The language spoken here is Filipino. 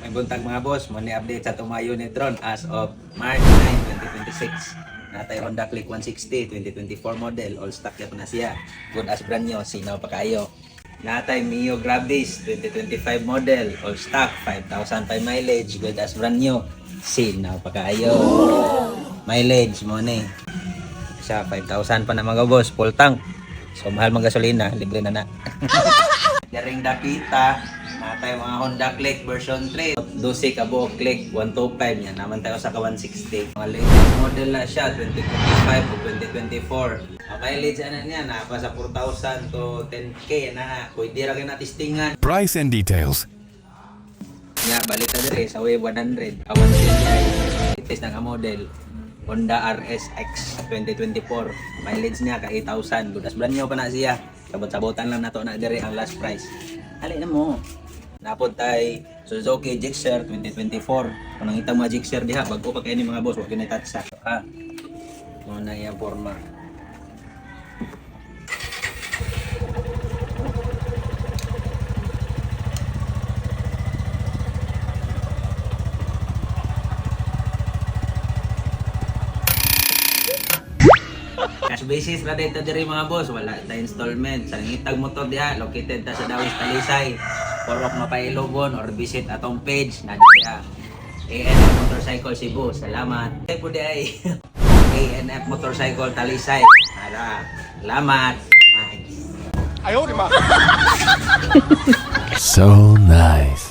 May buntag mga boss, mo ni update sa tumayo ni drone as of March 9, 2026. Natay Honda Click 160 2024 model, all stock na siya. Good as brand new, sinaw pa kayo. Natay Mio Gravis 2025 model, all stock, 5,005 mileage, good as brand new, sinaw pa kayo. Mileage mo ni siya 5,000 pa na mga boss, full tank. So mahal mga gasolina, libre na na. Daring dakita, natay mga Honda Click version 3. 12 ka buok Click 125 yan. Naman tayo sa ka 160. Mga latest model na siya 2025 o 2024. Ang mileage ano niya na pa sa 4,000 to 10k na. Pwede ra kayo natistingan. Price and details. Nya balik ta dire sa Wave 100. Awan niya latest na model. Honda RSX 2024. Mileage niya ka 8,000. Budas brand new pa na siya. Sabot-sabotan lang nato na dire ang last price. Ali na mo. Napod tay Suzuki Gixxer 2024. Kung nangita mo Gixxer diha, bago pa kayo ni mga boss, wag na itatsa. Muna yung forma. Cash basis na dito diri mga boss, wala ta installment. Sa ngitag motor diha, located ta sa Dawis Talisay. Porok Mapailogon or visit atong page na diha. ANF Motorcycle Cebu. Salamat. Ay po di ay. ANF Motorcycle Talisay. Salamat. So nice.